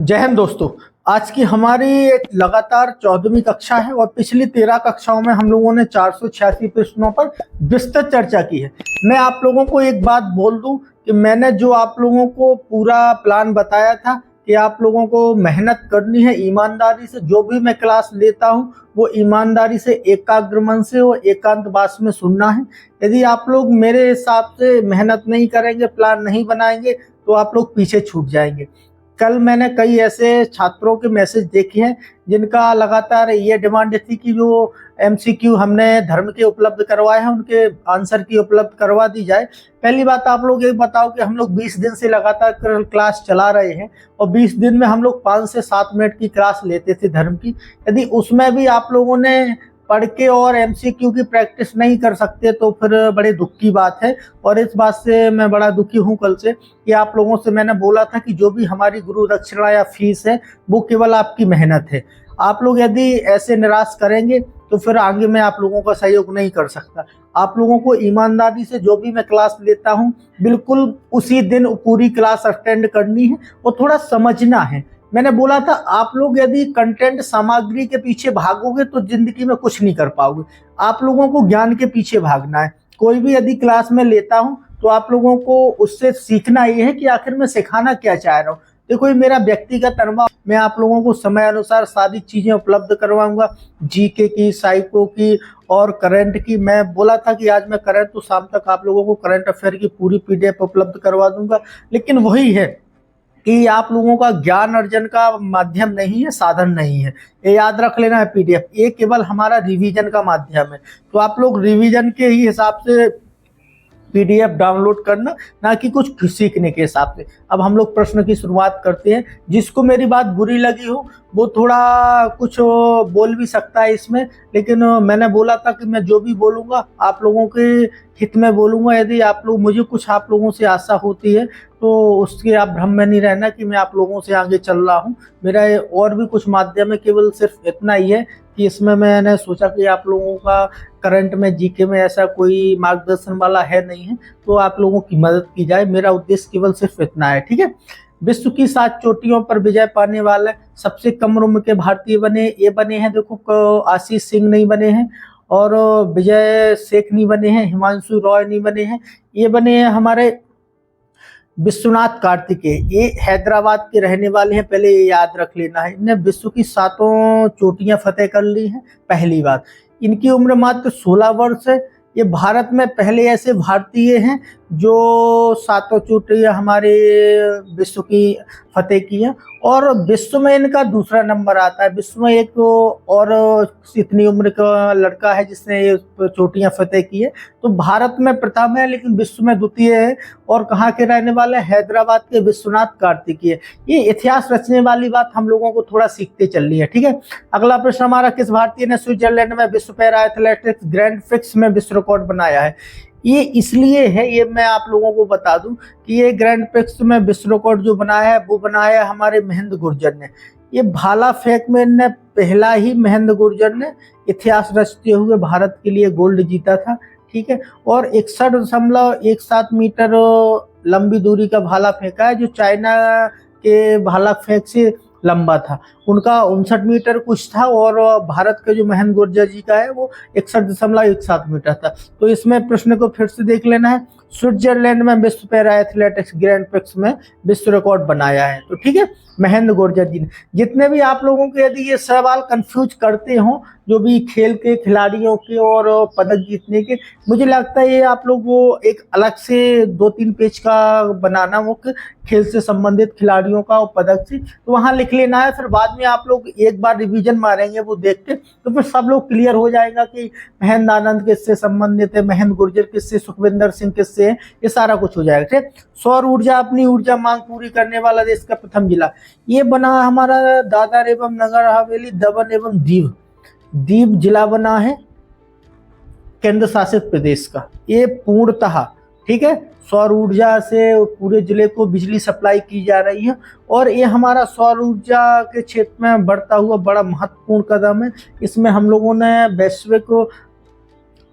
जय हिंद दोस्तों। आज की हमारी एक लगातार 14वीं कक्षा है और पिछली 13 कक्षाओं में हम लोगों ने 486 प्रश्नों पर विस्तृत चर्चा की है। मैं आप लोगों को एक बात बोल दूं कि मैंने जो आप लोगों को पूरा प्लान बताया था कि आप लोगों को मेहनत करनी है, ईमानदारी से जो भी मैं क्लास लेता हूं वो ईमानदारी से, एकाग्र मन से और एकांतवास में सुनना है। यदि आप लोग मेरे हिसाब से मेहनत नहीं करेंगे, प्लान नहीं बनाएंगे तो आप लोग पीछे छूट जाएंगे। कल मैंने कई ऐसे छात्रों के मैसेज देखे हैं जिनका लगातार ये डिमांड थी कि जो एमसीक्यू हमने धर्म के उपलब्ध करवाए हैं उनके आंसर की उपलब्ध करवा दी जाए। पहली बात आप लोग ये बताओ कि हम लोग 20 दिन से लगातार क्लास चला रहे हैं और 20 दिन में हम लोग 5 से 7 मिनट की क्लास लेते थे धर्म की। यदि उसमें भी आप लोगों ने पढ़ के और एमसीक्यू की प्रैक्टिस नहीं कर सकते तो फिर बड़े दुख की बात है। और इस बात से मैं बड़ा दुखी हूँ कल से कि आप लोगों से मैंने बोला था कि जो भी हमारी गुरु दक्षिणा या फीस है वो केवल आपकी मेहनत है। आप लोग यदि ऐसे निराश करेंगे तो फिर आगे मैं आप लोगों का सहयोग नहीं कर सकता। आप लोगों को ईमानदारी से जो भी मैं क्लास लेता हूँ बिल्कुल उसी दिन पूरी क्लास अटेंड करनी है और थोड़ा समझना है। मैंने बोला था आप लोग यदि कंटेंट सामग्री के पीछे भागोगे तो जिंदगी में कुछ नहीं कर पाओगे। आप लोगों को ज्ञान के पीछे भागना है। कोई भी यदि क्लास में लेता हूं तो आप लोगों को उससे सीखना ये है कि आखिर मैं सिखाना क्या चाह रहा हूँ। देखो ये मेरा व्यक्तिगत अनुभव, मैं आप लोगों को समय अनुसार सारी चीजें उपलब्ध करवाऊंगा, जीके की, साइको की और करंट की। मैं बोला था कि आज मैं करंट तो शाम तक आप लोगों को करंट अफेयर की पूरी पीडीएफ उपलब्ध करवा दूंगा। लेकिन वही है कि आप लोगों का ज्ञान अर्जन का माध्यम नहीं है, साधन नहीं है। ये याद रख लेना है। पीडीएफ ये केवल हमारा रिवीजन का माध्यम है। तो आप लोग रिवीजन के ही हिसाब से पीडीएफ डाउनलोड करना, ना कि कुछ सीखने के हिसाब से। अब हम लोग प्रश्न की शुरुआत करते हैं। जिसको मेरी बात बुरी लगी हो वो थोड़ा कुछ बोल भी सकता है इसमें, लेकिन मैंने बोला था कि मैं जो भी बोलूँगा आप लोगों के हित में बोलूँगा। यदि आप लोग मुझे कुछ आप लोगों से आशा होती है तो उसके आप भ्रम में नहीं रहना कि मैं आप लोगों से आगे चल रहा हूँ। मेरा और भी कुछ माध्यम है, केवल सिर्फ इतना ही है कि इसमें मैंने सोचा कि आप लोगों का करंट में, जीके में ऐसा कोई मार्गदर्शन वाला है नहीं है तो आप लोगों की मदद की जाए। मेरा उद्देश्य केवल सिर्फ इतना है, ठीक है। विश्व की 7 चोटियों पर विजय पाने वाले सबसे कम उम्र के भारतीय बने, ये बने हैं देखो, आशीष सिंह नहीं बने हैं और विजय शेख नहीं बने हैं, हिमांशु रॉय नहीं बने हैं, ये बने हैं हमारे विश्वनाथ कार्तिकेय। ये हैदराबाद के रहने वाले हैं, पहले ये याद रख लेना है। इन्हें विश्व की 7 चोटियां फतेह कर ली हैं। पहली बात, इनकी उम्र मात्र 16 वर्ष है। ये भारत में पहले ऐसे भारतीय हैं जो 7 चोटियां हमारे विश्व की फतेह की हैं और विश्व में इनका दूसरा नंबर आता है। विश्व में एक और इतनी उम्र का लड़का है जिसने ये चोटियां फतेह की है, तो भारत में प्रथम है लेकिन विश्व में द्वितीय है। और कहाँ के रहने वाले? हैदराबाद के विश्वनाथ कार्तिकेय। ये इतिहास रचने वाली बात हम लोगों को थोड़ा सीखते चलनी है, ठीक है। अगला प्रश्न हमारा, किस भारतीय ने स्विट्जरलैंड में विश्व पैरा एथलेटिक्स ग्रैंड फिक्स में विश्व रिकॉर्ड बनाया है? ये इसलिए है, ये मैं आप लोगों को बता दूं कि ये ग्रैंड फिक्स में विश्व रिकॉर्ड जो बनाया है वो बनाया हमारे महेंद्र गुर्जर ने। ये भाला फेंक में ने पहला ही महेंद्र गुर्जर ने इतिहास रचते हुए भारत के लिए गोल्ड जीता था, ठीक है। और 61.17 मीटर लंबी दूरी का भाला फेंका है जो चाइना के भाला फेंक से लंबा था। उनका 59 मीटर कुछ था और भारत के जो महेंद्र गुर्जर जी का है वो 61.17 मीटर था। तो इसमें प्रश्न को फिर से देख लेना है। स्विट्जरलैंड में विश्व पैरा एथलेटिक्स ग्रैंड फिक्स में विश्व रिकॉर्ड बनाया है, तो ठीक है, महेंद्र गुर्जर जी ने। जितने भी आप लोगों के यदि ये सवाल कंफ्यूज करते हो, जो भी खेल के खिलाड़ियों के और पदक जीतने के, मुझे लगता है ये आप लोग वो एक अलग से 2-3 पेज का बनाना, वो खेल से संबंधित खिलाड़ियों का और पदक से, तो वहां लिख लेना है। फिर बाद में आप लोग एक बार रिवीजन मारेंगे वो देख के, तो फिर सब लोग क्लियर हो जाएगा कि महेंद्र आनंद किससे संबंधित है, महेंद्र गुर्जर किससे, सुखविंदर सिंह किससे है, ये सारा कुछ हो जाएगा, ठीक। सौर ऊर्जा अपनी ऊर्जा मांग पूरी करने वाला देश का प्रथम जिला, ये बना हमारा दादर एवं नगर हवेली, दमन एवं दीव जिला बना है केंद्र शासित प्रदेश का। ये पूर्णतः, ठीक है, सौर ऊर्जा से पूरे जिले को बिजली सप्लाई की जा रही है और ये हमारा सौर ऊर्जा के क्षेत्र में बढ़ता हुआ बड़ा महत्वपूर्ण कदम है। इसमें हम लोगों ने वैश्विक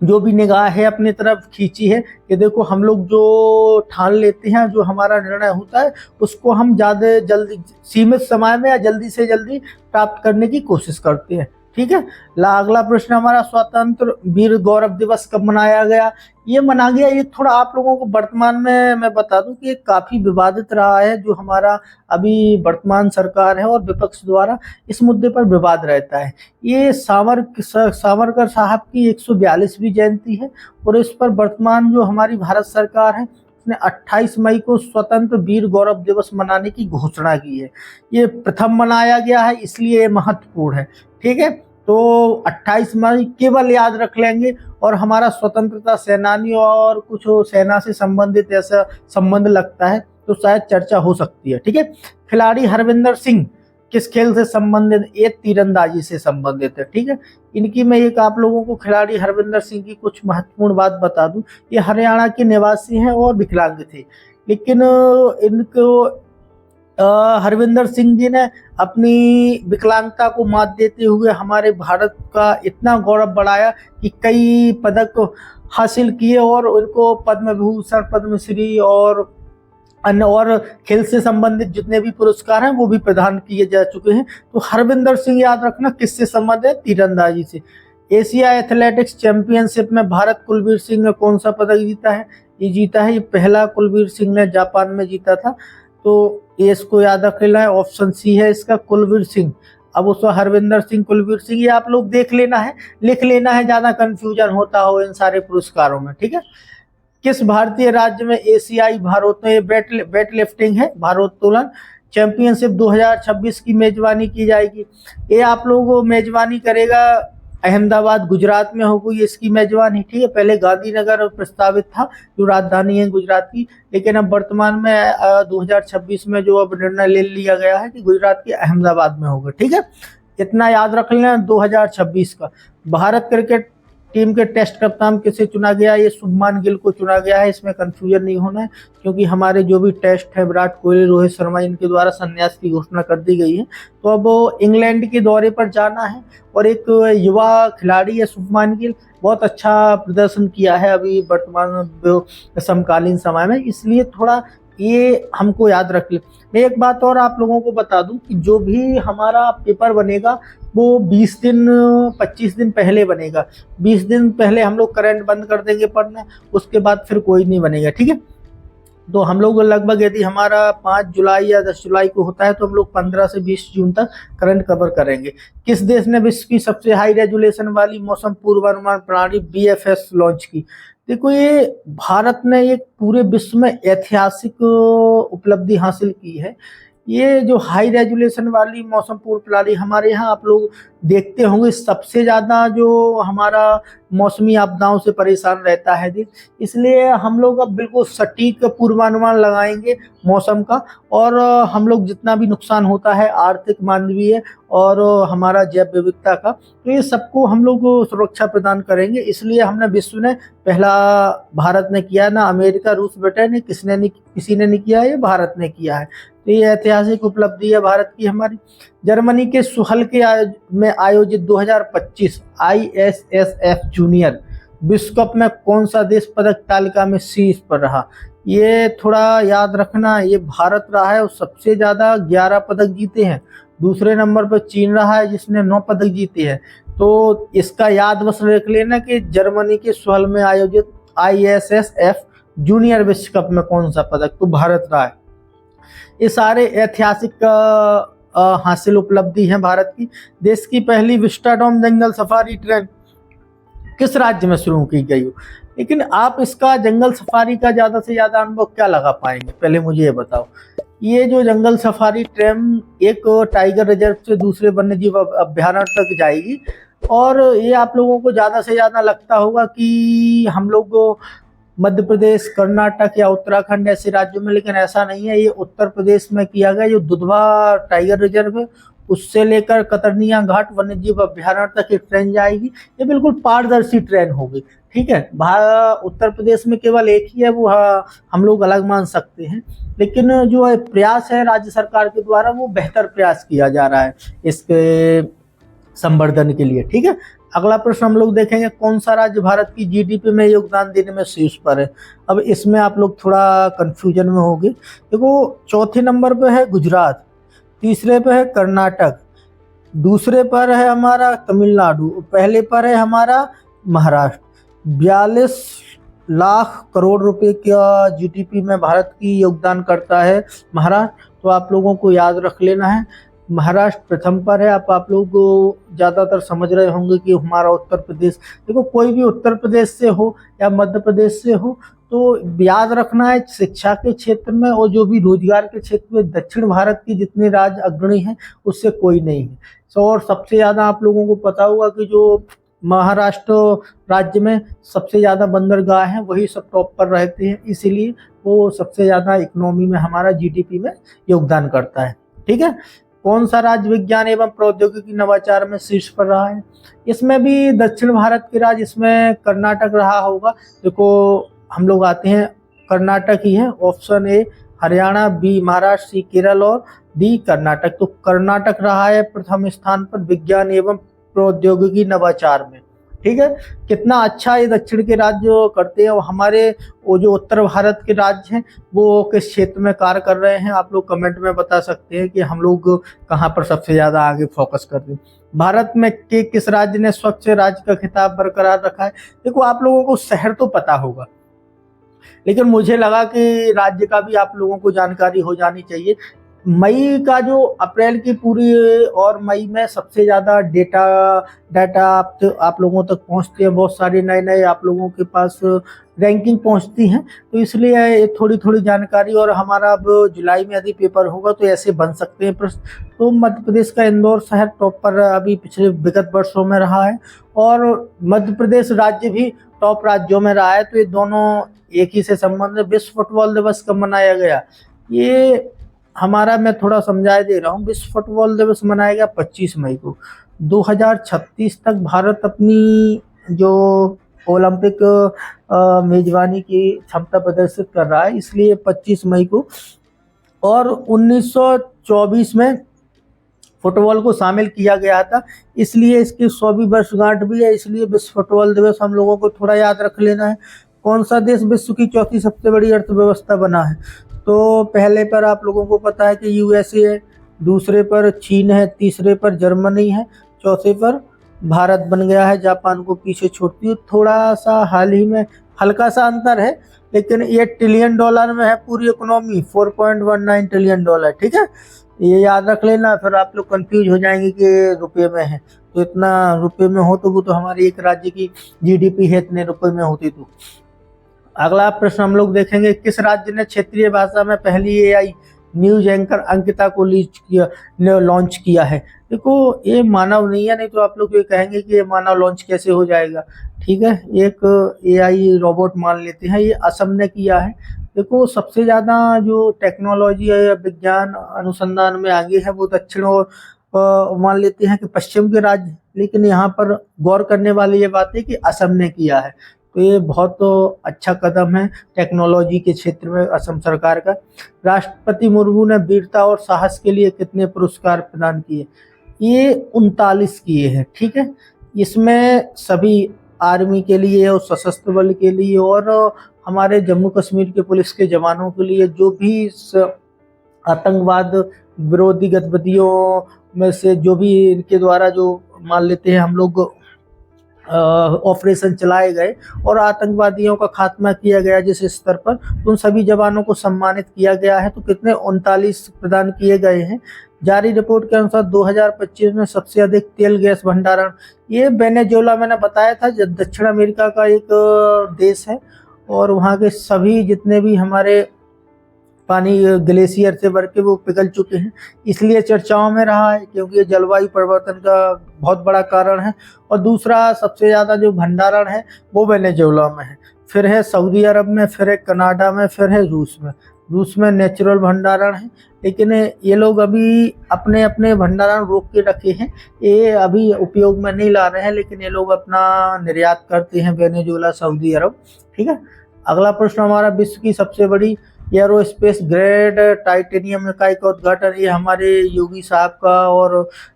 जो भी निगाह है अपनी तरफ खींची है कि देखो हम लोग जो ठान लेते हैं, जो हमारा निर्णय होता है, उसको हम ज़्यादा जल्दी सीमित समय में या जल्दी से जल्दी प्राप्त करने की कोशिश करते हैं। ठीक है। अगला प्रश्न हमारा, स्वतंत्र वीर गौरव दिवस कब मनाया गया? ये मना गया, ये थोड़ा आप लोगों को वर्तमान में मैं बता दूं कि काफ़ी विवादित रहा है। जो हमारा अभी वर्तमान सरकार है और विपक्ष द्वारा इस मुद्दे पर विवाद रहता है। ये सावरकर साहब की 142वीं जयंती है और इस पर वर्तमान जो हमारी भारत सरकार है उसने 28 मई को स्वतंत्र वीर गौरव दिवस मनाने की घोषणा की है। ये प्रथम मनाया गया है, इसलिए ये महत्वपूर्ण है। ठीक है। तो 28 मई केवल याद रख लेंगे और हमारा स्वतंत्रता सेनानी और कुछ सेना से संबंधित ऐसा संबंध लगता है तो शायद चर्चा हो सकती है। ठीक है। खिलाड़ी हरविंदर सिंह किस खेल से संबंधित? ये तीरंदाजी से संबंधित है। ठीक है। इनकी मैं एक आप लोगों को खिलाड़ी हरविंदर सिंह की कुछ महत्वपूर्ण बात बता दूं। ये हरियाणा के निवासी हैं और विकलांग थे, लेकिन इनको हरविंदर सिंह जी ने अपनी विकलांगता को मात देते हुए हमारे भारत का इतना गौरव बढ़ाया कि कई पदक हासिल किए और उनको पद्म विभूषण, पद्मश्री और अन्य और खेल से संबंधित जितने भी पुरस्कार हैं वो भी प्रदान किए जा चुके हैं। तो हरविंदर सिंह याद रखना किससे संबंधित है? तीरंदाजी से। एशिया एथलेटिक्स चैंपियनशिप में भारत कुलवीर सिंह ने कौन सा पदक जीता है? ये जीता है, ये पहला कुलवीर सिंह ने जापान में जीता था। तो ये इसको याद रख लेना है, ऑप्शन सी है इसका, कुलवीर सिंह। अब उसको हरविंदर सिंह, कुलवीर सिंह, ये आप लोग देख लेना है, लिख लेना है, ज़्यादा कंफ्यूजन होता हो इन सारे पुरस्कारों में। ठीक है। किस भारतीय राज्य में एशियाई वेट लिफ्टिंग है भारोत्तोलन चैंपियनशिप 2026 की मेजबानी की जाएगी? ये आप लोग मेजबानी करेगा अहमदाबाद, गुजरात में होगी इसकी मेजबानी। ठीक है। पहले गांधीनगर प्रस्तावित था जो राजधानी है गुजरात की, लेकिन अब वर्तमान में 2026 में जो अब निर्णय ले लिया गया है कि गुजरात के अहमदाबाद में होगा। ठीक है। इतना याद रख लेना 2026 का। भारत क्रिकेट टीम के टेस्ट कप्तान किसे चुना गया? ये शुभमान गिल को चुना गया है, इसमें कंफ्यूजन नहीं होना है क्योंकि हमारे जो भी टेस्ट है विराट कोहली, रोहित शर्मा, इनके द्वारा संन्यास की घोषणा कर दी गई है। तो अब वो इंग्लैंड के दौरे पर जाना है और एक युवा खिलाड़ी है शुभमान गिल, बहुत अच्छा प्रदर्शन किया है अभी वर्तमान समकालीन समय में, इसलिए थोड़ा ये हमको याद रख ले। मैं एक बात और आप लोगों को बता दूं कि जो भी हमारा पेपर बनेगा वो 20 दिन 25 दिन पहले बनेगा। 20 दिन पहले हम लोग करंट बंद कर देंगे पढ़ना, उसके बाद फिर कोई नहीं बनेगा। ठीक है। तो हम लोग लगभग यदि हमारा 5 जुलाई या 10 जुलाई को होता है तो हम लोग 15 से 20 जून तक करंट कवर करेंगे। किस देश ने विश्व की सबसे हाई रेजुलेशन वाली मौसम पूर्वानुमान प्रणाली BFS लॉन्च की? देखो, ये भारत ने एक पूरे विश्व में ऐतिहासिक उपलब्धि हासिल की है। ये जो हाई रेजुलेशन वाली मौसम पूर्व प्रणाली हमारे यहाँ आप लोग देखते होंगे, सबसे ज़्यादा जो हमारा मौसमी आपदाओं से परेशान रहता है देश, इसलिए हम लोग अब बिल्कुल सटीक पूर्वानुमान लगाएंगे मौसम का और हम लोग जितना भी नुकसान होता है आर्थिक, मानवीय और हमारा जैव विविधता का, तो ये सबको हम लोग सुरक्षा प्रदान करेंगे। इसलिए हमने विश्व ने पहला भारत ने किया ना, अमेरिका, रूस, ब्रिटेन ने किसी ने नहीं किया, ये भारत ने किया है। तो ये ऐतिहासिक उपलब्धि है भारत की हमारी। जर्मनी के सुहल में आयोजित 2025 ISSF जूनियर विश्व कप में कौन सा देश पदक तालिका में शीर्ष पर रहा? ये थोड़ा याद रखना, ये भारत रहा है और सबसे ज़्यादा 11 पदक जीते हैं। दूसरे नंबर पर चीन रहा है जिसने 9 पदक जीते हैं। तो इसका याद बस रख लेना कि जर्मनी के सुहल में आयोजित ISSF जूनियर विश्व कप में कौन सा पदक, तो भारत रहा है। ये सारे ऐतिहासिक हासिल उपलब्धि है भारत की। देश की पहली विस्टाडोम जंगल सफारी ट्रेन किस राज्य में शुरू की गई हो? लेकिन आप इसका जंगल सफारी का ज़्यादा से ज़्यादा अनुभव क्या लगा पाएंगे, पहले मुझे ये बताओ। ये जो जंगल सफारी ट्रेन एक टाइगर रिजर्व से दूसरे वन्यजीव अभ्यारण्य तक जाएगी और ये आप लोगों को ज़्यादा से ज़्यादा लगता होगा कि हम लोग मध्य प्रदेश, कर्नाटक या उत्तराखंड ऐसे राज्यों में, लेकिन ऐसा नहीं है। ये उत्तर प्रदेश में किया गया। जो दुधवा टाइगर रिजर्व है उससे लेकर कतरनिया घाट वन्यजीव अभ्यारण्य तक एक ट्रेन जाएगी। ये बिल्कुल पारदर्शी ट्रेन होगी। ठीक है। उत्तर प्रदेश में केवल एक ही है, वो हम लोग अलग मान सकते हैं, लेकिन जो प्रयास है राज्य सरकार के द्वारा वो बेहतर प्रयास किया जा रहा है इसके संवर्धन के लिए। ठीक है। अगला प्रश्न हम लोग देखेंगे, कौन सा राज्य भारत की जीडीपी में योगदान देने में शीर्ष पर है। अब इसमें आप लोग थोड़ा कंफ्यूजन में होंगे। देखो, चौथे नंबर पे है गुजरात, तीसरे पे है कर्नाटक, दूसरे पर है हमारा तमिलनाडु, पहले पर है हमारा महाराष्ट्र। 42 लाख करोड़ रुपए का जीडीपी में भारत की योगदान करता है महाराष्ट्र। तो आप लोगों को याद रख लेना है, महाराष्ट्र प्रथम पर है। आप लोग ज़्यादातर समझ रहे होंगे कि हमारा उत्तर प्रदेश, देखो कोई भी उत्तर प्रदेश से हो या मध्य प्रदेश से हो, तो याद रखना है शिक्षा के क्षेत्र में और जो भी रोजगार के क्षेत्र में दक्षिण भारत की जितने राज्य अग्रणी हैं उससे कोई नहीं है। और सबसे ज़्यादा आप लोगों को पता होगा कि जो महाराष्ट्र राज्य में सबसे ज़्यादा बंदरगाह हैं वही सब टॉप पर रहते हैं, इसीलिए वो सबसे ज़्यादा इकोनॉमी में हमारा जीडीपी में योगदान करता है। ठीक है, कौन सा राज्य विज्ञान एवं प्रौद्योगिकी नवाचार में शीर्ष पर रहा है। इसमें भी दक्षिण भारत के राज्य, इसमें कर्नाटक रहा होगा। देखो हम लोग आते हैं, कर्नाटक ही है। Option A Haryana, B Maharashtra, C Kerala और डी कर्नाटक। तो कर्नाटक रहा है प्रथम स्थान पर विज्ञान एवं प्रौद्योगिकी नवाचार में। ठीक है, कितना अच्छा ये दक्षिण के राज्य करते हैं। और हमारे वो जो उत्तर भारत के राज्य हैं वो किस क्षेत्र में कार्य कर रहे हैं, आप लोग कमेंट में बता सकते हैं कि हम लोग कहाँ पर सबसे ज़्यादा आगे फोकस करते हैं। भारत में के किस राज्य ने स्वच्छ राज्य का खिताब बरकरार रखा है। देखो आप लोगों को शहर तो पता होगा, लेकिन मुझे लगा कि राज्य का भी आप लोगों को जानकारी हो जानी चाहिए। मई का जो अप्रैल की पूरी और मई में सबसे ज़्यादा डाटा आप लोगों तक पहुंचती है, बहुत सारी नए आप लोगों के पास रैंकिंग पहुंचती हैं, तो इसलिए थोड़ी थोड़ी जानकारी। और हमारा अब जुलाई में यदि पेपर होगा तो ऐसे बन सकते हैं प्रश्न। तो मध्य प्रदेश का इंदौर शहर टॉप पर अभी पिछले विगत वर्षों में रहा है और मध्य प्रदेश राज्य भी टॉप राज्यों में रहा है। तो ये दोनों एक ही से संबंध है। विश्व फुटबॉल दिवस कब मनाया गया, ये हमारा, मैं थोड़ा समझा दे रहा हूँ। विश्व फुटबॉल दिवस मनाया गया 25 मई को। 2036 तक भारत अपनी जो ओलंपिक मेजबानी की क्षमता प्रदर्शित कर रहा है, इसलिए 25 मई को। और 1924 में फुटबॉल को शामिल किया गया था, इसलिए इसकी 100वीं वर्षगांठ भी है, इसलिए विश्व फुटबॉल दिवस हम लोगों को थोड़ा याद रख लेना है। कौन सा देश विश्व की चौथी सबसे बड़ी अर्थव्यवस्था बना है, तो पहले पर आप लोगों को पता है कि यूएसए है, दूसरे पर चीन है, तीसरे पर जर्मनी है, चौथे पर भारत बन गया है, जापान को पीछे छोड़ती है। थोड़ा सा हाल ही में हल्का सा अंतर है, लेकिन ये ट्रिलियन डॉलर में है पूरी इकोनॉमी, $4.19 ट्रिलियन। ठीक है, ये याद रख लेना, फिर आप लोग कंफ्यूज हो जाएंगे कि रुपये में है। तो इतना रुपये में हो तो वो तो हमारे एक राज्य की जीडीपी है, इतने रुपये में होती। तो अगला प्रश्न हम लोग देखेंगे, किस राज्य ने क्षेत्रीय भाषा में पहली एआई न्यूज एंकर अंकिता को लॉन्च किया है। देखो ये मानव नहीं है, नहीं तो आप लोग ये कहेंगे कि ये मानव लॉन्च कैसे हो जाएगा। ठीक है, एक एआई रोबोट मान लेते हैं, ये असम ने किया है। देखो सबसे ज़्यादा जो टेक्नोलॉजी या विज्ञान अनुसंधान में आगे है वो दक्षिण और मान लेते हैं कि पश्चिम के राज्य, लेकिन यहाँ पर गौर करने वाली ये बात है कि असम ने किया है। तो ये बहुत अच्छा कदम है टेक्नोलॉजी के क्षेत्र में असम सरकार का। राष्ट्रपति मुर्मू ने वीरता और साहस के लिए कितने पुरस्कार प्रदान किए, ये 39 किए हैं। ठीक है, इसमें सभी आर्मी के लिए और सशस्त्र बल के लिए और हमारे जम्मू कश्मीर के पुलिस के जवानों के लिए जो भी आतंकवाद विरोधी गतिविधियों में से जो भी इनके द्वारा जो मान लेते हैं हम लोग ऑपरेशन चलाए गए और आतंकवादियों का खात्मा किया गया जिस स्तर पर, तो उन सभी जवानों को सम्मानित किया गया है। तो कितने 39 प्रदान किए गए हैं। जारी रिपोर्ट के अनुसार 2025 में सबसे अधिक तेल गैस भंडारण, ये वेनेजुएला मैंने बताया था, दक्षिण अमेरिका का एक देश है और वहाँ के सभी जितने भी हमारे पानी ग्लेशियर से भर के वो पिघल चुके हैं, इसलिए चर्चाओं में रहा है क्योंकि ये जलवायु परिवर्तन का बहुत बड़ा कारण है। और दूसरा सबसे ज़्यादा जो भंडारण है वो वेनेजुएला में है, फिर है सऊदी अरब में, फिर है कनाडा में, फिर है रूस में। रूस में नेचुरल भंडारण है, लेकिन ये लोग अभी अपने अपने भंडारण रोक के रखे हैं, ये अभी उपयोग में नहीं ला रहे हैं, लेकिन ये लोग अपना निर्यात करते हैं वेनेजुएला, सऊदी अरब। ठीक है, अगला प्रश्न हमारा, विश्व की सबसे बड़ी एयरोस्पेस ग्रेड टाइटेनियम इकाई का उद्घाटन, ये हमारे योगी साहब का और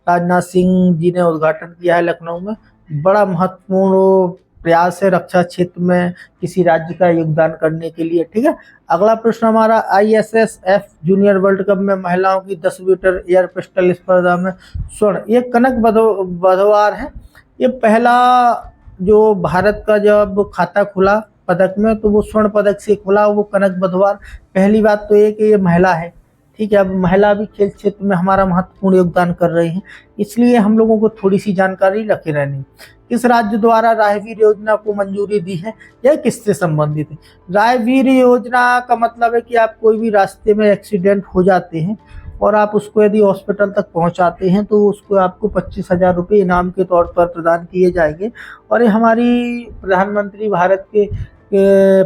राजनाथ सिंह जी ने उद्घाटन किया है लखनऊ में। बड़ा महत्वपूर्ण प्रयास है रक्षा क्षेत्र में किसी राज्य का योगदान करने के लिए। ठीक है, अगला प्रश्न हमारा, ISSF जूनियर वर्ल्ड कप में महिलाओं की 10 मीटर एयर पिस्टल स्पर्धा में स्वर्ण, ये कनक बधवार है। ये पहला जो भारत का जब खाता खुला पदक में तो वो स्वर्ण पदक से खुला, वो कनक बधवार। पहली बात तो ये कि ये महिला है। ठीक है, अब महिला भी खेल क्षेत्र में हमारा महत्वपूर्ण योगदान कर रही है, इसलिए हम लोगों को थोड़ी सी जानकारी रखे रहनी। किस राज्य द्वारा रायवीर योजना को मंजूरी दी है, यह किससे संबंधित है? रायवीर योजना का मतलब है कि आप कोई भी रास्ते में एक्सीडेंट हो जाते हैं और आप उसको यदि हॉस्पिटल तक पहुंचाते हैं तो उसको आपको 25,000 रुपये इनाम के तौर पर प्रदान किए जाएंगे। और ये हमारी प्रधानमंत्री भारत के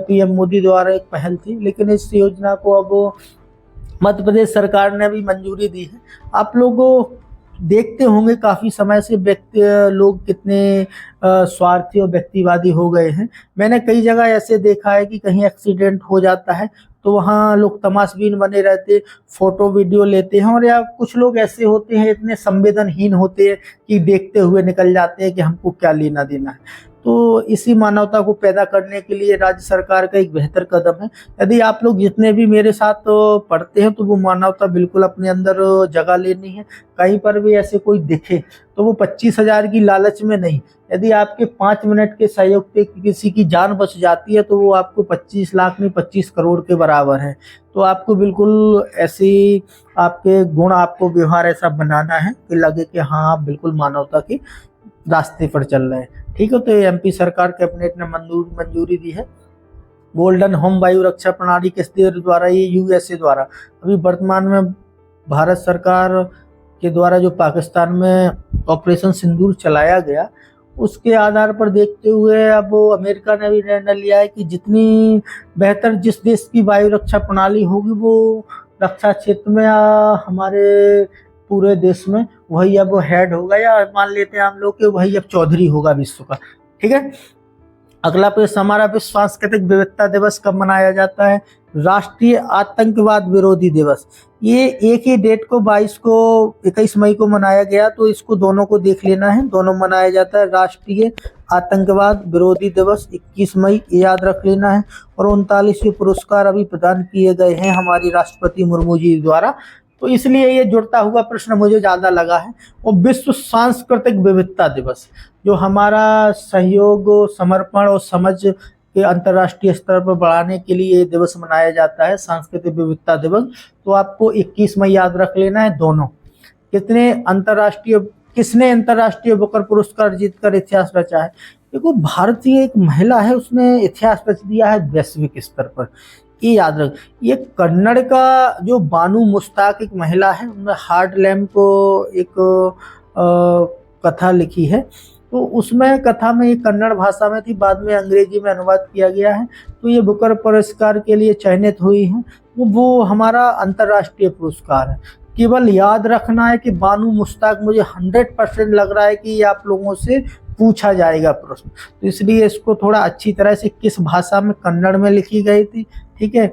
PM मोदी द्वारा एक पहल थी, लेकिन इस योजना को अब मध्य प्रदेश सरकार ने भी मंजूरी दी है। आप लोगों देखते होंगे काफ़ी समय से लोग कितने स्वार्थी और व्यक्तिवादी हो गए हैं। मैंने कई जगह ऐसे देखा है कि कहीं एक्सीडेंट हो जाता है तो वहाँ लोग तमाशबीन बने रहते, फोटो वीडियो लेते हैं, और या कुछ लोग ऐसे होते हैं इतने संवेदनहीन होते हैं कि देखते हुए निकल जाते हैं कि हमको क्या लेना देना है। तो इसी मानवता को पैदा करने के लिए राज्य सरकार का एक बेहतर कदम है। यदि आप लोग जितने भी मेरे साथ पढ़ते हैं तो वो मानवता बिल्कुल अपने अंदर जगह लेनी है। कहीं पर भी ऐसे कोई दिखे तो वो 25,000 की लालच में नहीं, यदि आपके 5 मिनट के सहयोग से किसी की जान बच जाती है तो वो आपको 25 लाख नहीं 25 करोड़ के बराबर है। तो आपको बिल्कुल ऐसी आपके गुण, आपको व्यवहार ऐसा बनाना है कि लगे कि हाँ आप बिल्कुल मानवता के रास्ते पर चल रहे हैं। ठीक है, तो MP सरकार कैबिनेट ने मंजूरी दी है। गोल्डन होम वायु रक्षा प्रणाली किस देश द्वारा? ये USA द्वारा। अभी वर्तमान में भारत सरकार के द्वारा जो पाकिस्तान में ऑपरेशन सिंदूर चलाया गया, उसके आधार पर देखते हुए अब अमेरिका ने भी निर्णय लिया है कि जितनी बेहतर जिस देश की वायु रक्षा प्रणाली होगी वो रक्षा क्षेत्र में हमारे पूरे देश में वही अब हेड होगा, या मान लेते हैं हम लोग कि वही अब चौधरी होगा विश्व का। ठीक है, अगला प्रश्न हमारा, विश्व सांस्कृतिक विविधता दिवस कब मनाया जाता है? राष्ट्रीय आतंकवाद विरोधी दिवस। ये एक ही डेट को 21 मई को मनाया गया, तो इसको दोनों को देख लेना है, दोनों मनाया जाता है। राष्ट्रीय आतंकवाद विरोधी दिवस 21 मई, याद रख लेना है। और 39वें पुरस्कार अभी प्रदान किए गए हैं हमारी राष्ट्रपति मुर्मू जी द्वारा, तो इसलिए ये जुड़ता हुआ प्रश्न मुझे ज़्यादा लगा है। और विश्व सांस्कृतिक विविधता दिवस, जो हमारा सहयोग, समर्पण और समझ के अंतर्राष्ट्रीय स्तर पर बढ़ाने के लिए ये दिवस मनाया जाता है, सांस्कृतिक विविधता दिवस। तो आपको 21 मई याद रख लेना है दोनों। किसने अंतर्राष्ट्रीय बुकर पुरस्कार जीतकर इतिहास रचा है? देखो, भारतीय एक महिला है, उसने इतिहास रच दिया है वैश्विक स्तर पर, ये याद रख। ये कन्नड़ का जो बानू मुश्ताक एक महिला है, उन्होंने हार्ड लैम्प को एक कथा लिखी है, तो उसमें कथा में ये कन्नड़ भाषा में थी, बाद में अंग्रेजी में अनुवाद किया गया है। तो ये बुकर पुरस्कार के लिए चयनित हुई हैं। वो हमारा अंतर्राष्ट्रीय पुरस्कार है। केवल याद रखना है कि बानू मुश्ताक, मुझे 100% लग रहा है कि ये आप लोगों से पूछा जाएगा प्रश्न, तो इसलिए इसको थोड़ा अच्छी तरह से, किस भाषा में, कन्नड़ में लिखी गई थी। ठीक है,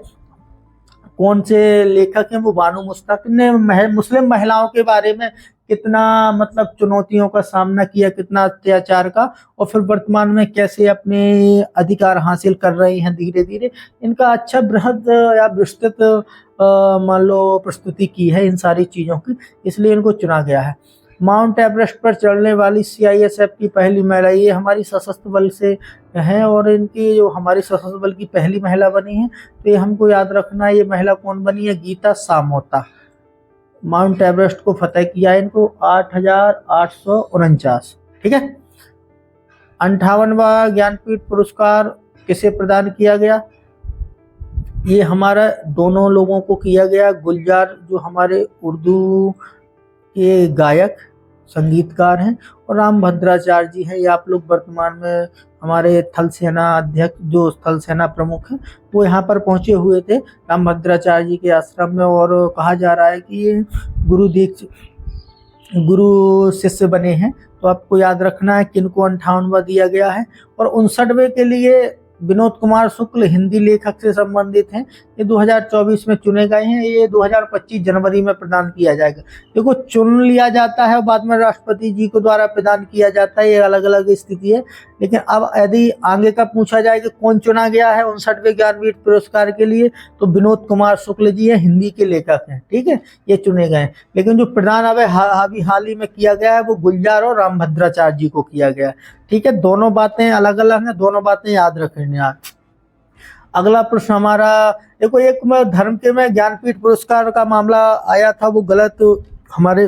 कौन से लेखक हैं? वो बानू मुश्ताक ने मुस्लिम महिलाओं के बारे में कितना मतलब चुनौतियों का सामना किया, कितना अत्याचार का, और फिर वर्तमान में कैसे अपने अधिकार हासिल कर रही हैं धीरे धीरे। इनका अच्छा बृहद या विस्तृत मान लो प्रस्तुति की है इन सारी चीज़ों की, इसलिए इनको चुना गया है। माउंट एवरेस्ट पर चढ़ने वाली CISF की पहली महिला, ये हमारी सशस्त्र बल से है, और इनकी जो हमारी सशस्त्र बल की पहली महिला बनी है, तो ये हमको याद रखना है। ये महिला कौन बनी है? गीता सामोता। माउंट एवरेस्ट को फतेह किया इनको 8,849। ठीक है, 58वां ज्ञानपीठ पुरस्कार किसे प्रदान किया गया? ये हमारा दोनों लोगों को किया गया। गुलजार, जो हमारे उर्दू के गायक संगीतकार हैं, और राम भद्राचार्य जी हैं। ये आप लोग वर्तमान में हमारे थल सेना अध्यक्ष, जो थल सेना प्रमुख हैं, वो यहाँ पर पहुँचे हुए थे राम भद्राचार्य जी के आश्रम में, और कहा जा रहा है कि ये गुरु शिष्य बने हैं। तो आपको याद रखना है किनको 58वां दिया गया है। और 59वें के लिए विनोद कुमार शुक्ल हिंदी लेखक से संबंधित हैं। ये 2024 में चुने गए हैं। ये 2025 जनवरी में प्रदान किया जाएगा। देखो, चुन लिया जाता है और बाद में राष्ट्रपति जी को द्वारा प्रदान किया जाता है, ये अलग अलग स्थिति है। लेकिन अब यदि आगे का पूछा जाए कि कौन चुना गया है 59वें ज्ञानपीठ पुरस्कार के लिए, तो विनोद कुमार शुक्ल जी है, हिंदी के लेखक हैं। ठीक है, ये चुने गए हैं। लेकिन जो प्रदान अभी हाल ही में किया गया है वो गुलजार और रामभद्राचार्य जी को किया गया। ठीक है, दोनों बातें अलग अलग हैं, दोनों बातें याद रखेंगे आप। अगला प्रश्न हमारा, देखो, एक धर्म के में ज्ञानपीठ पुरस्कार का मामला आया था, वो गलत हमारे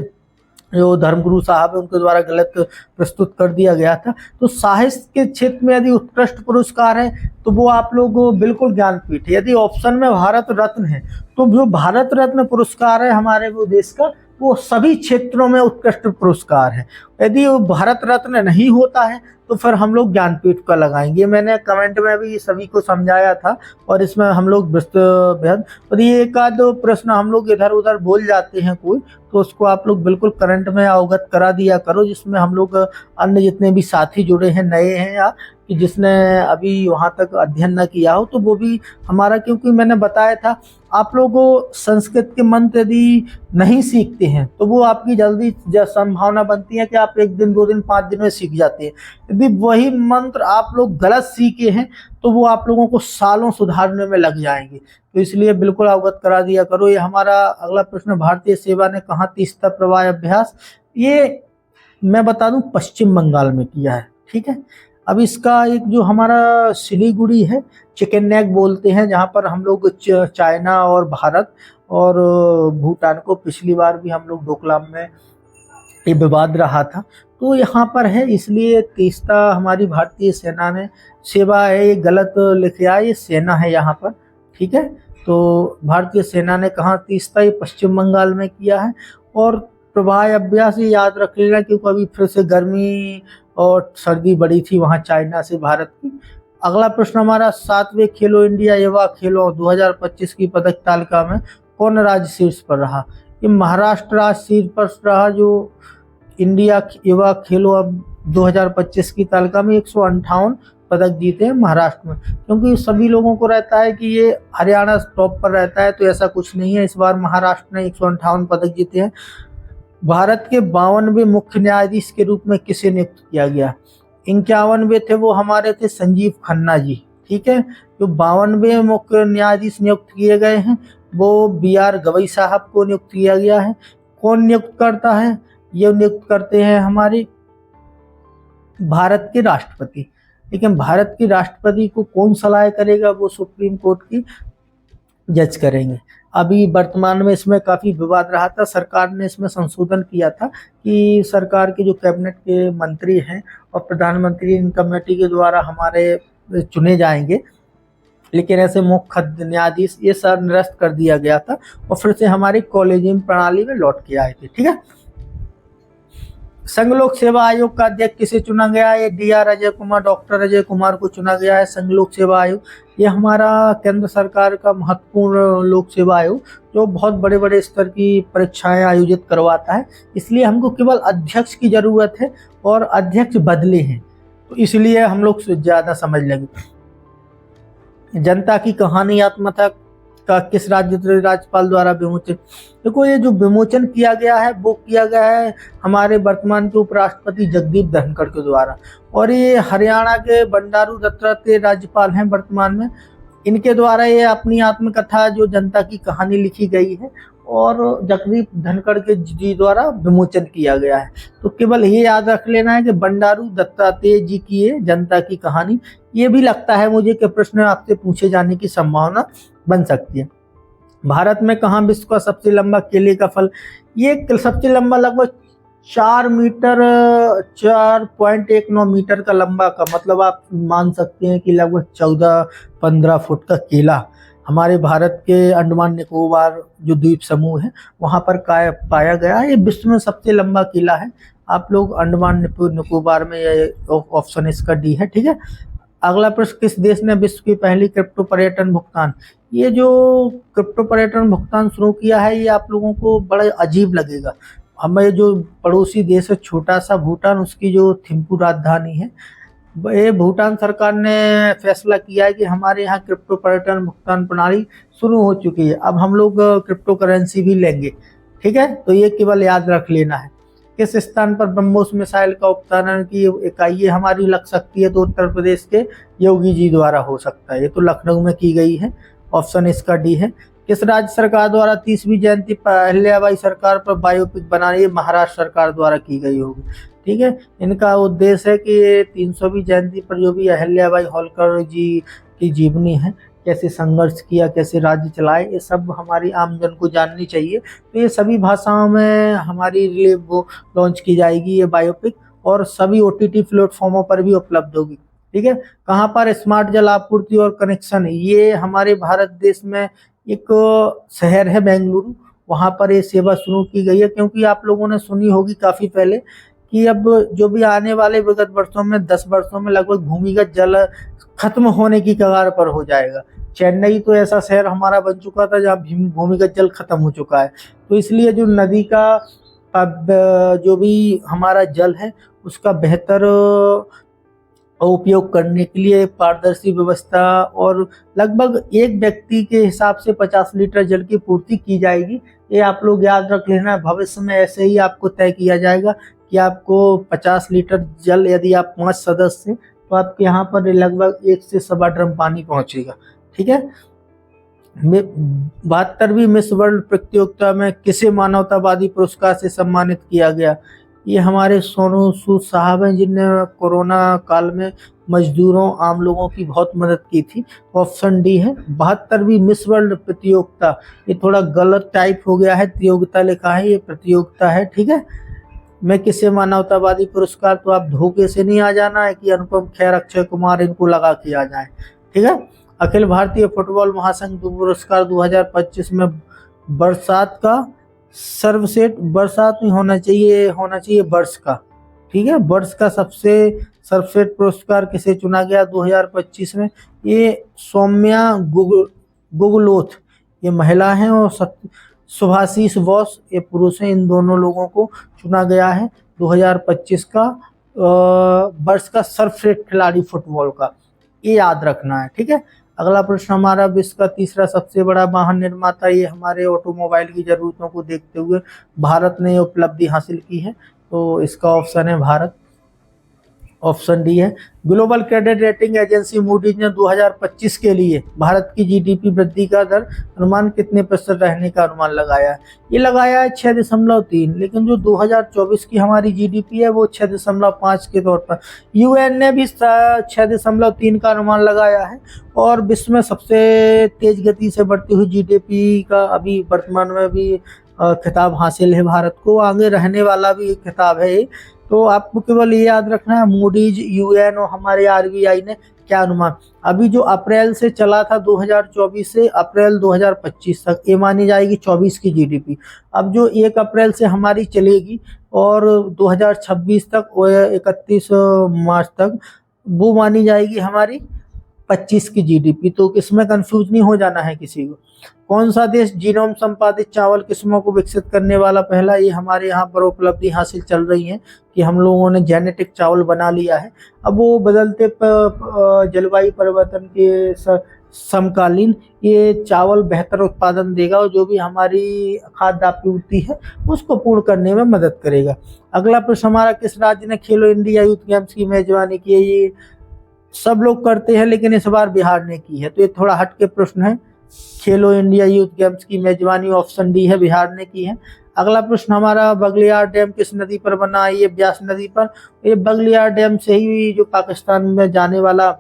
जो धर्मगुरु साहब है उनके द्वारा गलत प्रस्तुत कर दिया गया था। तो साहित्य के क्षेत्र में यदि उत्कृष्ट पुरस्कार है तो वो आप लोग बिल्कुल ज्ञानपीठ है। यदि ऑप्शन में भारत रत्न है तो जो भारत रत्न पुरस्कार है हमारे वो देश का, वो सभी क्षेत्रों में उत्कृष्ट पुरस्कार है। यदि वो भारत रत्न नहीं होता है तो फिर हम लोग ज्ञानपीठ का लगाएंगे। मैंने कमेंट में भी सभी को समझाया था और इसमें हम लोग बेहद, और ये एक आध प्रश्न हम लोग इधर उधर बोल जाते हैं कोई, तो उसको आप लोग बिल्कुल करंट में अवगत करा दिया करो, जिसमें हम लोग अन्य जितने भी साथी जुड़े हैं नए हैं या कि जिसने अभी वहाँ तक अध्ययन न किया हो, तो वो भी हमारा, क्योंकि मैंने बताया था आप लोगों संस्कृत के मंत्र यदि नहीं सीखते हैं तो वो आपकी जल्दी संभावना बनती है कि आप 1 दिन 2 दिन 5 दिन में सीख जाते हैं। यदि वही मंत्र आप लोग गलत सीखे हैं तो वो आप लोगों को सालों सुधारने में लग जाएंगे। तो इसलिए बिल्कुल अवगत करा दिया करो। ये हमारा अगला प्रश्न, भारतीय सेवा ने कहाँ तीस्ता प्रवाह अभ्यास, ये मैं बता दूं पश्चिम बंगाल में किया है। ठीक है, अब इसका एक जो हमारा सिलीगुड़ी है, चिकन नेक बोलते हैं, जहाँ पर हम लोग चाइना और भारत और भूटान को पिछली बार भी हम लोग डोकलाम में ये विवाद रहा था, तो यहाँ पर है, इसलिए तीस्ता हमारी भारतीय सेना ने सेवा है, ये गलत लिखा है, ये सेना है यहाँ पर। ठीक है, तो भारतीय सेना ने कहाँ तीस्ता, ये पश्चिम बंगाल में किया है। और प्रवाह अभ्यास ये याद रख लेना, क्योंकि अभी फिर से गर्मी और सर्दी बढ़ी थी वहाँ चाइना से भारत की। अगला प्रश्न हमारा, 7वें खेलो इंडिया युवा खेलों 2025 की पदक तालिका में कौन राज्य शीर्ष पर रहा? ये महाराष्ट्र राज्य शीर्ष पर रहा, जो इंडिया युवा खेलो अब 2025 की तालिका में 158 पदक जीते हैं महाराष्ट्र में। क्योंकि सभी लोगों को रहता है कि ये हरियाणा टॉप पर रहता है, तो ऐसा कुछ नहीं है। इस बार महाराष्ट्र ने 158 पदक जीते हैं। भारत के 52वें मुख्य न्यायाधीश के रूप में किसे नियुक्त किया गया? 51वें थे वो हमारे थे संजीव खन्ना जी। ठीक है, जो 52वें मुख्य न्यायाधीश नियुक्त किए गए हैं वो BR गवई साहब को नियुक्त किया गया है। कौन नियुक्त करता है? ये नियुक्त करते हैं हमारे भारत के राष्ट्रपति। लेकिन भारत के राष्ट्रपति को कौन सलाह करेगा? वो सुप्रीम कोर्ट की जज करेंगे। अभी वर्तमान में इसमें काफ़ी विवाद रहा था, सरकार ने इसमें संशोधन किया था कि सरकार के जो कैबिनेट के मंत्री हैं और प्रधानमंत्री इन कमेटी के द्वारा हमारे चुने जाएंगे। लेकिन ऐसे मुख्य न्यायाधीश ये सब निरस्त कर दिया गया था और फिर से हमारी कॉलेजियम प्रणाली में लौट के आए थे। ठीक है, संघ लोक सेवा आयोग का अध्यक्ष किसे चुना गया है? DR अजय कुमार, डॉक्टर अजय कुमार को चुना गया है संघ लोक सेवा आयोग। ये हमारा केंद्र सरकार का महत्वपूर्ण लोक सेवा आयोग जो बहुत बड़े बड़े स्तर की परीक्षाएं आयोजित करवाता है। इसलिए हमको केवल अध्यक्ष की जरूरत है और अध्यक्ष बदले हैं, तो इसलिए हम लोग ज्यादा समझ लगे। जनता की कहानी आत्मकथा का किस राज्यपाल द्वारा विमोचन? देखो, ये जो विमोचन किया गया है वो किया गया है हमारे वर्तमान के उपराष्ट्रपति जगदीप धनखड़ के द्वारा, और ये हरियाणा के बंडारू दत्तात्रेय राज्यपाल हैं वर्तमान में। इनके द्वारा ये अपनी आत्मकथा जो जनता की कहानी लिखी गई है और जगदीप धनखड़ के जी द्वारा विमोचन किया गया है। तो केवल ये याद रख लेना है कि बंडारू दत्तात्रेय जी की ये जनता की कहानी, ये भी लगता है मुझे कि प्रश्न आपसे पूछे जाने की संभावना बन सकती है। भारत में कहाँ विश्व का सबसे लंबा केले का फल? ये सबसे लंबा लगभग 4.19 मीटर का लंबा का मतलब आप मान सकते हैं कि लगभग 14-15 फुट का केला हमारे भारत के अंडमान निकोबार जो द्वीप समूह है वहाँ पर पाया गया है। ये विश्व में सबसे लंबा केला है। आप लोग अंडमान निकोबार में, ये ऑप्शन इसका D है। ठीक है, अगला प्रश्न, किस देश ने विश्व की पहली क्रिप्टो पर्यटन भुगतान? ये जो क्रिप्टो पर्यटन भुगतान शुरू किया है ये आप लोगों को बड़ा अजीब लगेगा। हमें जो पड़ोसी देश है छोटा सा भूटान, उसकी जो थिम्पू राजधानी है ये भूटान सरकार ने फैसला किया है कि हमारे यहाँ क्रिप्टो पर्यटन भुगतान प्रणाली शुरू हो चुकी है। अब हम लोग क्रिप्टो करेंसी भी लेंगे, ठीक है। तो ये केवल याद रख लेना है। किस स्थान पर ब्रह्मोस मिसाइल का उपकरण की इकाई हमारी लग सकती है? तो उत्तर प्रदेश के योगी जी द्वारा हो सकता है। ये तो लखनऊ में की गई है। ऑप्शन इसका डी है। किस राज्य सरकार द्वारा 30वीं जयंती पर अहिल्याबाई सरकार पर बायोपिक बनाई? ये महाराष्ट्र सरकार द्वारा की गई होगी, ठीक है। इनका उद्देश्य है कि 300वीं जयंती पर जो भी अहिल्याबाई होलकर जी की जीवनी है, कैसे संघर्ष किया, कैसे राज्य चलाए, ये सब हमारी आमजन को जाननी चाहिए। तो ये सभी भाषाओं में हमारी लिए वो लॉन्च की जाएगी ये बायोपिक, और सभी OTT प्लेटफॉर्मों पर भी उपलब्ध होगी, ठीक है। कहाँ पर स्मार्ट जल आपूर्ति और कनेक्शन? ये हमारे भारत देश में एक शहर है बेंगलुरु, वहाँ पर ये सेवा शुरू की गई है। क्योंकि आप लोगों ने सुनी होगी काफ़ी पहले कि अब जो भी आने वाले विगत वर्षों में 10 वर्षों में लगभग भूमिगत जल खत्म होने की कगार पर हो जाएगा। चेन्नई तो ऐसा शहर हमारा बन चुका था जहाँ भूमिगत जल खत्म हो चुका है। तो इसलिए जो नदी का जो भी हमारा जल है उसका बेहतर उपयोग करने के लिए पारदर्शी व्यवस्था और लगभग एक व्यक्ति के हिसाब से 50 लीटर जल की पूर्ति की जाएगी। ये आप लोग याद रख लेना। भविष्य में ऐसे ही आपको तय किया जाएगा कि आपको 50 लीटर जल, यदि आप 5 सदस्य हैं तो आपके यहाँ पर लगभग 1 से 1.25 ड्रम पानी पहुँचेगा, ठीक है। 72वीं मिस वर्ल्ड प्रतियोगिता में किसे मानवतावादी पुरस्कार से सम्मानित किया गया? ये हमारे सोनू सूद साहब हैं, जिनने कोरोना काल में मजदूरों, आम लोगों की बहुत मदद की थी। ऑप्शन डी है। 72वीं मिस वर्ल्ड प्रतियोगिता, ये थोड़ा गलत टाइप हो गया है, प्रतियोगिता लिखा है, ये प्रतियोगिता है, ठीक है। मैं किसे मानवतावादी पुरस्कार, तो आप धोखे से नहीं आ जाना है कि अनुपम खेर, अक्षय कुमार इनको लगा के आ जाए, ठीक है। अखिल भारतीय फुटबॉल महासंघ पुरस्कार 2025 में बरसात का सर्वश्रेष्ठ, बरसात नहीं होना चाहिए, होना चाहिए वर्ष का, ठीक है। वर्ष का सबसे सर्वश्रेष्ठ पुरस्कार किसे चुना गया 2025 में? ये सौम्या गुगलोथ, ये महिला हैं, और सुभाषिस बोस ये पुरुष हैं। इन दोनों लोगों को चुना गया है 2025 का वर्ष का सर्वश्रेष्ठ खिलाड़ी फुटबॉल का। ये याद रखना है, ठीक है। अगला प्रश्न हमारा, विश्व का तीसरा सबसे बड़ा वाहन निर्माता, ये हमारे ऑटोमोबाइल की जरूरतों को देखते हुए भारत ने उपलब्धि हासिल की है। तो इसका ऑप्शन है भारत, ऑप्शन डी है। Global credit rating agency Moody's ने 2025 के लिए भारत की GDP वृद्धि का दर अनुमान कितने प्रतिशत रहने का अनुमान लगाया है? ये लगाया है 6.3, लेकिन जो 2024 की हमारी GDP है वो 6.5 के तौर पर। UN ने भी 6.3 का अनुमान लगाया है। और विश्व में सबसे तेज गति से बढ़ती हुई GDP का अभी वर्तमान में भी खिताब हासिल है भारत को, आगे रहने वाला भी एक खिताब है। तो आपको केवल ये याद रखना है, मूडीज, UN और हमारे RBI ने क्या अनुमान, अभी जो अप्रैल से चला था 2024 से अप्रैल 2025 तक, ये मानी जाएगी 24 की GDP। अब जो 1 अप्रैल से हमारी चलेगी और 2026 तक और 31 मार्च तक, वो मानी जाएगी हमारी 25 की GDP। तो इसमें कंफ्यूज नहीं हो जाना है किसी को। कौन सा देश जीनोम संपादित चावल किस्मों को विकसित करने वाला पहला? ये हमारे यहाँ पर उपलब्धि हासिल चल रही है कि हम लोगों ने जेनेटिक चावल बना लिया है। अब वो बदलते जलवायु परिवर्तन के समकालीन ये चावल बेहतर उत्पादन देगा और जो भी हमारी खाद्य आपूर्ति है उसको पूर्ण करने में मदद करेगा। अगला प्रश्न हमारा, किस राज्य ने खेलो इंडिया यूथ गेम्स की मेजबानी की है? ये सब लोग करते हैं लेकिन इस बार बिहार ने की है, तो ये थोड़ा हटके प्रश्न है। खेलो इंडिया यूथ गेम्स की मेजबानी ऑप्शन डी है, बिहार ने की है। अगला प्रश्न हमारा, बगलियार डैम किस नदी पर बना है? ये ब्यास नदी पर। ये बगलियार डैम से ही जो पाकिस्तान में जाने वाला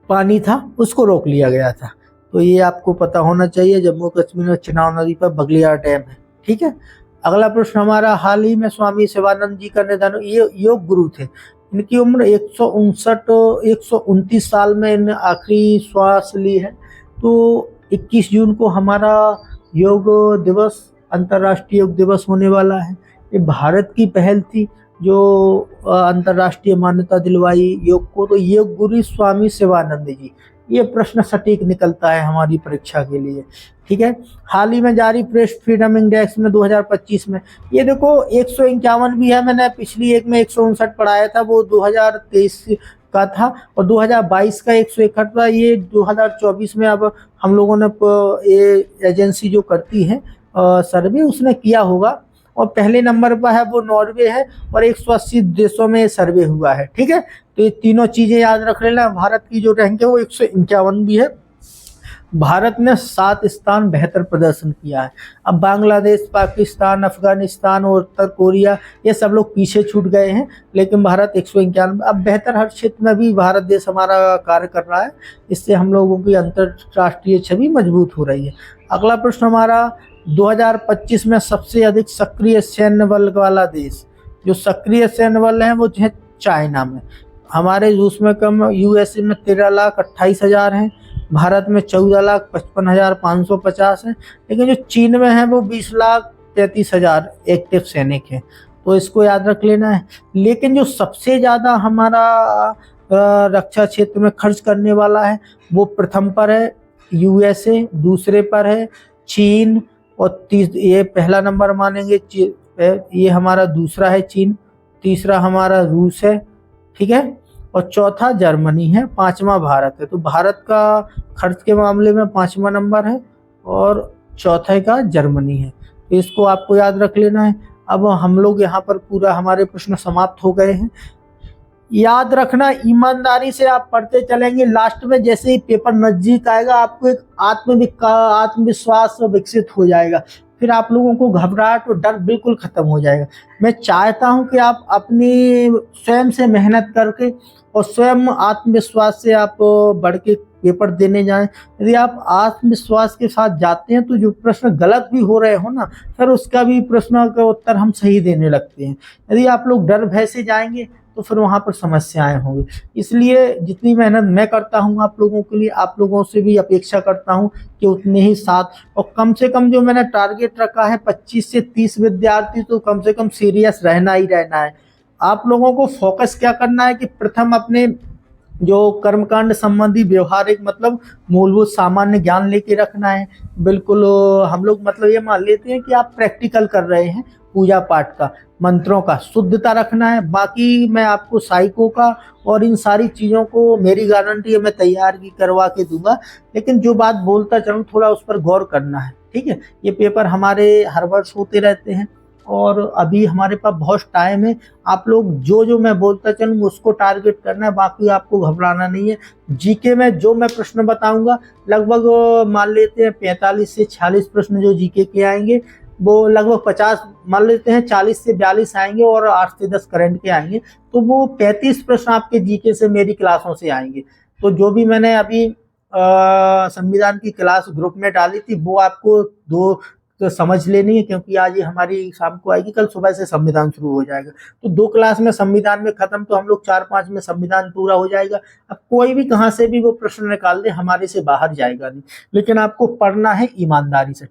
पानी था उसको रोक लिया गया था। तो ये आपको पता होना चाहिए, जम्मू कश्मीर में चिनाब नदी पर बगलियार डैम है, ठीक है। अगला प्रश्न हमारा, हाल ही में स्वामी शिवानंद जी का निधन, ये योग गुरु थे, इनकी उम्र 129 साल में इन्हें आखिरी श्वास ली है। तो 21 जून को हमारा योग दिवस, अंतर्राष्ट्रीय योग दिवस होने वाला है। ये भारत की पहल थी जो अंतर्राष्ट्रीय मान्यता दिलवाई योग को। तो योग गुरु स्वामी शिवानंद जी, ये प्रश्न सटीक निकलता है हमारी परीक्षा के लिए। ठीक है, हाल ही में जारी प्रेस फ्रीडम इंडेक्स में 2025 में ये देखो 151 भी है, मैंने पिछली एक में 159 पढ़ाया था, वो 2023 का था, और 2022 का 161 था। ये 2024 में अब हम लोगों ने ये एजेंसी जो करती है सर्वे, उसने किया होगा, और पहले नंबर पर है वो नॉर्वे है, और 180 देशों में सर्वे हुआ है। ठीक है, तो ये तीनों चीजें याद रख लेना। भारत की जो रैंक है वो 151 भी है। भारत ने 7 स्थान बेहतर प्रदर्शन किया है। अब बांग्लादेश, पाकिस्तान, अफगानिस्तान और उत्तर कोरिया ये सब लोग पीछे छूट गए हैं, लेकिन भारत 191। अब बेहतर हर क्षेत्र में भी भारत देश हमारा कार्य कर रहा है, इससे हम लोगों की अंतर्राष्ट्रीय छवि मजबूत हो रही है। अगला प्रश्न हमारा, 2025 में सबसे अधिक सक्रिय सैन्य बल वाला देश, जो सक्रिय सैन्य बल है वो है चाइना में। हमारे रूस में कम, यूएसए में 13,28,000 हैं, भारत में 14,55,550 है, लेकिन जो चीन में है वो 20,33,000 एक्टिव सैनिक हैं, तो इसको याद रख लेना है। लेकिन जो सबसे ज़्यादा हमारा रक्षा क्षेत्र में खर्च करने वाला है वो प्रथम पर है यूएसए, दूसरे पर है चीन, और ये पहला नंबर मानेंगे, ये हमारा दूसरा है चीन, तीसरा हमारा रूस है, ठीक है, और चौथा जर्मनी है, पांचवा भारत है। तो भारत का खर्च के मामले में पांचवा नंबर है और चौथे का जर्मनी है, तो इसको आपको याद रख लेना है। अब हम लोग यहाँ पर पूरा हमारे प्रश्न समाप्त हो गए हैं। याद रखना, ईमानदारी से आप पढ़ते चलेंगे, लास्ट में जैसे ही पेपर नजदीक आएगा आपको एक आत्मविश्वास विकसित हो जाएगा, फिर आप लोगों को घबराहट और डर बिल्कुल खत्म हो जाएगा। मैं चाहता हूं कि आप अपनी स्वयं से मेहनत करके और स्वयं आत्मविश्वास से आप बढ़ के पेपर देने जाएं। यदि आप आत्मविश्वास के साथ जाते हैं तो जो प्रश्न गलत भी हो रहे हो ना सर, उसका भी प्रश्न का उत्तर हम सही देने लगते हैं। यदि आप लोग डर भय से जाएंगे तो फिर वहां पर समस्याएं होंगी। इसलिए जितनी मेहनत मैं करता हूं आप लोगों के लिए, आप लोगों से भी अपेक्षा करता हूं कि उतने ही साथ, और कम से कम जो मैंने टारगेट रखा है 25 से 30 विद्यार्थी, तो कम से कम सीरियस रहना ही रहना है। आप लोगों को फोकस क्या करना है कि प्रथम अपने जो कर्मकांड संबंधी व्यवहारिक मतलब मूलभूत सामान्य ज्ञान लेके रखना है। बिल्कुल हम लोग मतलब ये मान लेते हैं कि आप प्रैक्टिकल कर रहे हैं, पूजा पाठ का, मंत्रों का शुद्धता रखना है। बाकी मैं आपको साइको का और इन सारी चीज़ों को मेरी गारंटी है मैं तैयार की करवा के दूंगा, लेकिन जो बात बोलता चलूँ थोड़ा उस पर गौर करना है। ठीक है, ये पेपर हमारे हर वर्ष होते रहते हैं और अभी हमारे पास बहुत टाइम है। आप लोग जो जो मैं बोलता चलूँ उसको टारगेट करना है, बाकी आपको घबराना नहीं है। जीके में जो मैं प्रश्न बताऊंगा लगभग मान लेते हैं 45 से 46 प्रश्न जो जीके के आएंगे, वो लगभग 50 मान लेते हैं 40 से 42 आएंगे और 8 से 10 करंट के आएंगे, तो वो 35 प्रश्न आपके जीके से मेरी क्लासों से आएंगे। तो जो भी मैंने अभी संविधान की क्लास ग्रुप में डाली थी वो आपको तो समझ लेनी है, क्योंकि आज ये हमारी शाम को आएगी, कल सुबह से संविधान शुरू हो जाएगा। तो 2 क्लास में संविधान में खत्म, तो हम लोग 4-5 में संविधान पूरा हो जाएगा। अब कोई भी कहाँ से भी वो प्रश्न निकाल दे हमारे से बाहर जाएगा नहीं, लेकिन आपको पढ़ना है ईमानदारी से।